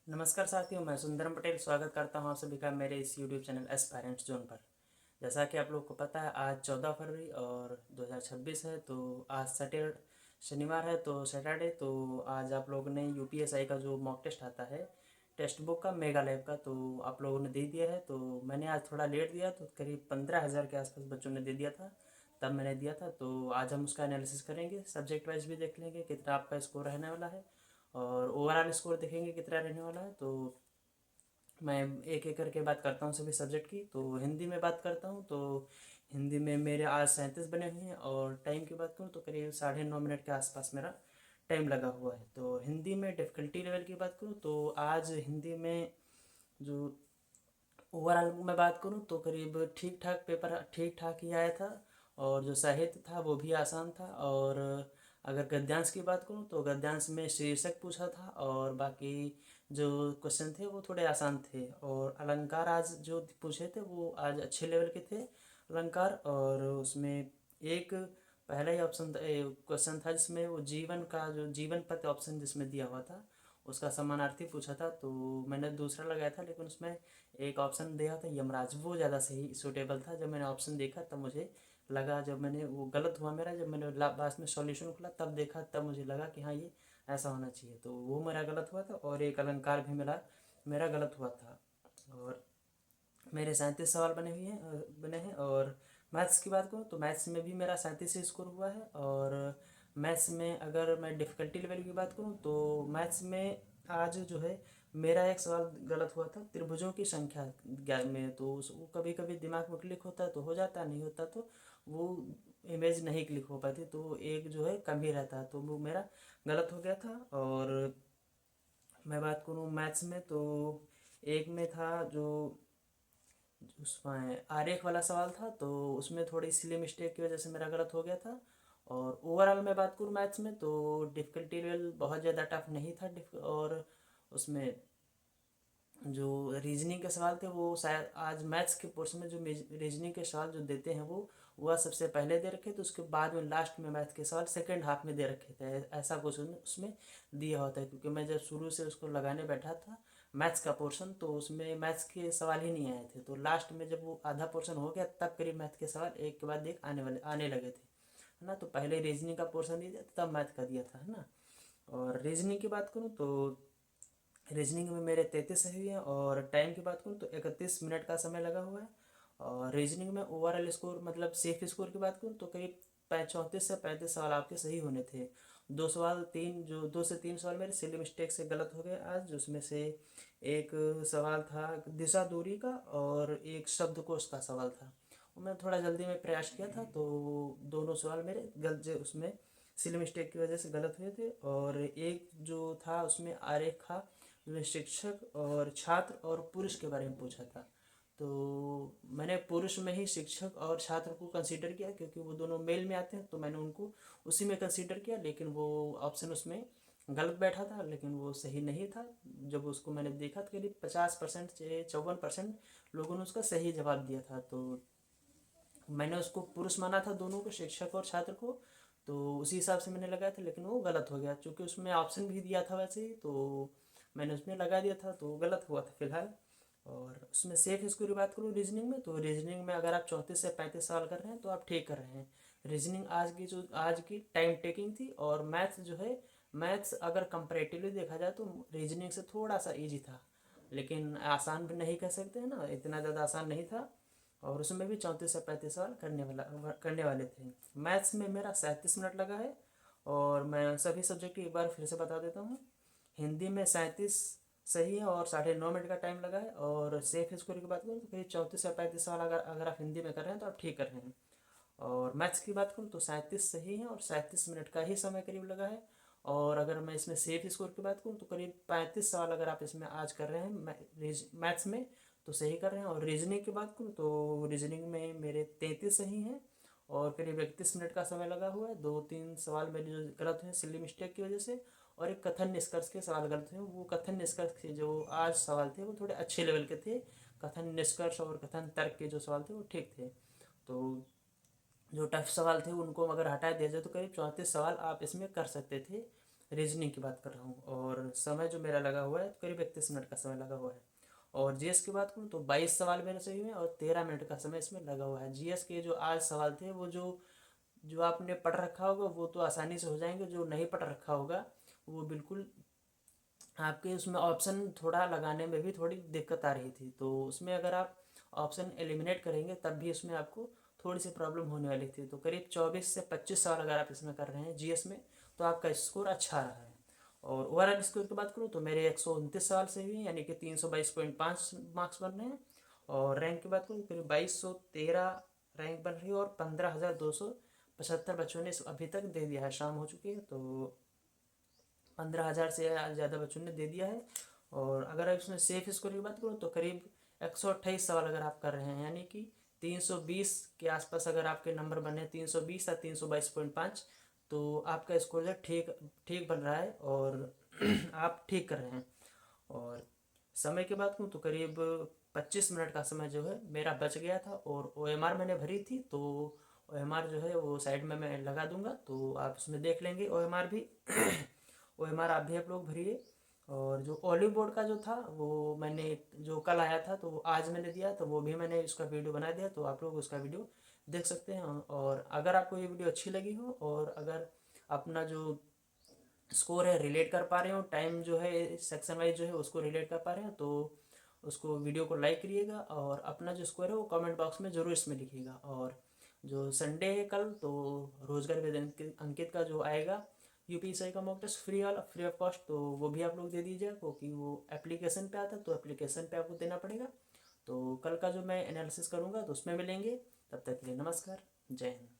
नमस्कार साथियों, मैं सुंदरम पटेल स्वागत करता हूं आप सभी का मेरे इस यूट्यूब चैनल एस्पायरेंट्स जोन पर। जैसा कि आप लोग को पता है, आज 14 फरवरी और 2026 है। तो आज शनिवार है, तो सैटरडे। तो आज आप लोगों ने यूपीएसआई का जो मॉक टेस्ट आता है, टेक्स्ट बुक का मेगा लैब का, तो आप लोगों ने दे दिया है। तो मैंने आज थोड़ा लेट दिया, तो करीब 15,000 के आसपास बच्चों ने दे दिया था, तब मैंने दिया था। तो आज हम उसका एनालिसिस करेंगे, सब्जेक्ट वाइज भी देख लेंगे कितना आपका स्कोर रहने वाला है, और ओवरऑल स्कोर देखेंगे कितना रहने वाला है। तो मैं एक एक करके बात करता हूँ सभी सब्जेक्ट की। तो हिंदी में बात करता हूँ, तो हिंदी में मेरे आज 37 बने हुए हैं, और टाइम की बात करूँ तो करीब 9:30 मिनट के आसपास मेरा टाइम लगा हुआ है। तो हिंदी में डिफ़िकल्टी लेवल की बात करूँ तो आज हिंदी में जो ओवरऑल मैं बात करूँ तो करीब ठीक ठाक पेपर, ठीक ठाक ही आया था। और जो साहित्य था वो भी आसान था। और अगर गद्यांश की बात करूँ तो गद्यांश में शीर्षक पूछा था, और बाकी जो क्वेश्चन थे वो थोड़े आसान थे। और अलंकार आज जो पूछे थे वो आज अच्छे लेवल के थे अलंकार। और उसमें एक पहला ही ऑप्शन क्वेश्चन था जिसमें वो जीवन का जो जीवन पद ऑप्शन जिसमें दिया हुआ था, उसका समानार्थी पूछा था। तो मैंने दूसरा लगाया था, लेकिन उसमें एक ऑप्शन दिया था यमराज, वो ज़्यादा सही सूटेबल था। जब मैंने ऑप्शन देखा तब मुझे लगा, जब मैंने वो गलत हुआ मेरा, जब मैंने लास्ट में सॉल्यूशन खुला तब देखा, तब मुझे लगा कि हाँ ये ऐसा होना चाहिए। तो वो मेरा गलत हुआ था, और एक अलंकार भी मेरा मेरा गलत हुआ था। और मेरे 37 सवाल बने हैं। और मैथ्स की बात करूँ तो मैथ्स में भी मेरा 37 से स्कोर हुआ है। और मैथ्स में अगर मैं डिफ़िकल्टी लेवल की बात करूँ तो मैथ्स में आज जो है मेरा एक सवाल गलत हुआ था, त्रिभुजों की संख्या में। तो वो कभी कभी दिमाग में क्लिक होता है तो हो जाता, नहीं होता तो वो इमेज नहीं क्लिक हो पाती, तो एक जो है कम ही रहता है, तो वो मेरा गलत हो गया था। और मैं बात करूँ मैथ्स में तो एक में था जो उसमें आरेख वाला सवाल था, तो उसमें थोड़ी सिली मिस्टेक की वजह से मेरा गलत हो गया था। और ओवरऑल मैं बात करूँ मैथ्स में तो डिफ़िकल्टी लेवल बहुत ज़्यादा टफ नहीं था। और उसमें जो रीजनिंग के सवाल थे वो शायद आज मैथ्स के पोर्शन में जो रीजनिंग के सवाल जो देते हैं वो वह सबसे पहले दे रखे थे, उसके बाद में लास्ट में मैथ्स के सवाल सेकंड हाफ में दे रखे थे। ऐसा कुछ उसमें दिया होता है, क्योंकि मैं जब शुरू से उसको लगाने बैठा था मैथ्स का पोर्शन, तो उसमें मैथ्स के सवाल ही नहीं आए थे। तो लास्ट में जब वो आधा पोर्शन हो गया तब करीब मैथ के सवाल एक के बाद एक आने लगे थे, है ना। तो पहले रीजनिंग का पोर्शन दिया था तब मैथ का दिया था, है ना। और रीजनिंग की बात करूँ तो रीजनिंग में मेरे 33 सही है। और टाइम की बात करूँ तो 31 मिनट का समय लगा हुआ है। और रीजनिंग में ओवरऑल स्कोर मतलब सेफ स्कोर की बात करूँ तो करीब 34 से 35 सवाल आपके सही होने थे। दो से तीन सवाल मेरे सिली मिस्टेक से गलत हो गए आज, जिसमें से एक सवाल था दिशा दूरी का, और एक शब्दकोश का सवाल था। और मैं थोड़ा जल्दी में प्रयास किया था, तो दोनों सवाल मेरे गलत जो उसमें सिली मिस्टेक की वजह से गलत हुए थे। और एक जो था उसमें आरेखा में शिक्षक और छात्र और पुरुष के बारे में पूछा था। तो मैंने पुरुष में ही शिक्षक और छात्र को कंसीडर किया, क्योंकि वो दोनों मेल में आते हैं, तो मैंने उनको उसी में कंसीडर किया। लेकिन वो ऑप्शन उसमें गलत बैठा था, लेकिन वो सही नहीं था। जब उसको मैंने देखा तो करीब 50% से 54% लोगों ने उसका सही जवाब दिया था। तो मैंने उसको पुरुष माना था, दोनों को, शिक्षक और छात्र को। तो उसी हिसाब से मैंने लगाया था, लेकिन वो गलत हो गया, क्योंकि उसमें ऑप्शन भी दिया था वैसे ही, तो मैंने उसमें लगा दिया था, तो गलत हुआ था फिलहाल। और उसमें सेफ स्कोर की बात करूँ रीजनिंग में, तो रीजनिंग में अगर आप 34 से 35 सवाल कर रहे हैं तो आप ठीक कर रहे हैं। रीजनिंग आज की टाइम टेकिंग थी। और मैथ्स जो है, मैथ्स अगर कंपेरेटिवली देखा जाए तो रीजनिंग से थोड़ा सा इजी था, लेकिन आसान भी नहीं कह सकते हैं ना, इतना ज़्यादा आसान नहीं था। और उसमें भी 34 से 35 सवाल करने वाले थे। मैथ्स में मेरा 37 मिनट लगा है। और मैं सभी सब्जेक्ट की एक बार फिर से बता देता हूँ। हिंदी में 37 सही है और 9:30 मिनट का टाइम लगा है। और सेफ स्कोर की बात करूँ तो करीब 34 से 35 सवाल अगर आप हिंदी में कर रहे हैं तो आप ठीक कर रहे हैं। और मैथ्स की बात करूँ तो 37 सही है और 37 मिनट का ही समय करीब लगा है। और अगर मैं इसमें सेफ स्कोर की बात करूँ तो करीब 35 सवाल अगर आप इसमें आज कर रहे हैं मैथ्स में तो सही कर रहे हैं। और रीजनिंग की बात करूँ तो रीजनिंग में मेरे 33 सही हैं, और करीब 31 मिनट का समय लगा हुआ है। 2-3 सवाल मेरे जो गलत हुए सिली मिस्टेक की वजह से, और एक कथन निष्कर्ष के सवाल गलत हुए। वो कथन निष्कर्ष के जो आज सवाल थे वो थोड़े अच्छे लेवल के थे। कथन निष्कर्ष और कथन तर्क के जो सवाल थे वो ठीक थे। तो जो टफ सवाल थे उनको अगर हटा दिया जाए तो करीब 34 सवाल आप इसमें कर सकते थे। रीजनिंग की बात कर रहा हूँ। और समय जो मेरा लगा हुआ है करीब 31 मिनट का समय लगा हुआ है। और जीएस की बात करूँ तो 22 सवाल मेरे सही हुए और 13 मिनट का समय इसमें लगा हुआ है। जीएस के जो आज सवाल थे वो जो जो आपने पढ़ रखा होगा वो तो आसानी से हो जाएंगे, जो नहीं पढ़ रखा होगा वो बिल्कुल आपके उसमें ऑप्शन थोड़ा लगाने में भी थोड़ी दिक्कत आ रही थी। तो उसमें अगर आप ऑप्शन एलिमिनेट करेंगे तब भी उसमें आपको थोड़ी सी प्रॉब्लम होने वाली थी। तो करीब 24 से 25 सवाल अगर आप इसमें कर रहे हैं जीएस में तो आपका स्कोर अच्छा रहा है। और ओवरऑल स्कोर की बात करूँ तो मेरे 129 सवाल से हुई, यानी कि 322.5 मार्क्स बन रहे हैं। और रैंक की बात करूँ करीब 2213 रैंक बन रही है। और 15,275 बच्चों ने अभी तक दे दिया है, शाम हो चुकी है तो 15,000 से ज़्यादा बच्चों ने दे दिया है। और अगर आप इसमें सेफ स्कोर की बात करूँ तो करीब 128 सवाल अगर आप कर रहे हैं, यानी कि 320 के आसपास अगर आपके नंबर बने 320 या 322.5 तो आपका स्कोर जो ठीक ठीक बन रहा है और आप ठीक कर रहे हैं। और समय की बात करूँ तो करीब 25 मिनट का समय जो है मेरा बच गया था। और ओएमआर मैंने भरी थी तो ओएमआर जो है वो साइड में मैं लगा दूंगा तो आप उसमें देख लेंगे ओएमआर भी। ओएमआर आप भी आप लोग भरिए। और जो ऑलिव बोर्ड का जो था वो मैंने जो कल आया था तो वो आज मैंने दिया, तो वो भी मैंने उसका वीडियो बना दिया, तो आप लोग उसका वीडियो देख सकते हैं। और अगर आपको ये वीडियो अच्छी लगी हो और अगर अपना जो स्कोर है रिलेट कर पा रहे हो, टाइम जो है सेक्शन वाइज जो है उसको रिलेट कर पा रहे हो तो उसको वीडियो को लाइक करिएगा। और अपना जो स्कोर है वो कमेंट बॉक्स में ज़रूर इसमें लिखिएगा। और जो संडे है कल तो रोजगार वेद अंकित का जो आएगा यूपीएससी का mock test free of cost, तो वो भी आप लोग दे दीजिएगा क्योंकि वो एप्लीकेशन पे आता है तो एप्लीकेशन पे आपको देना पड़ेगा। तो कल का जो मैं एनालिसिस करूँगा तो उसमें मिलेंगे। तब तक के लिए नमस्कार, जय हिंद।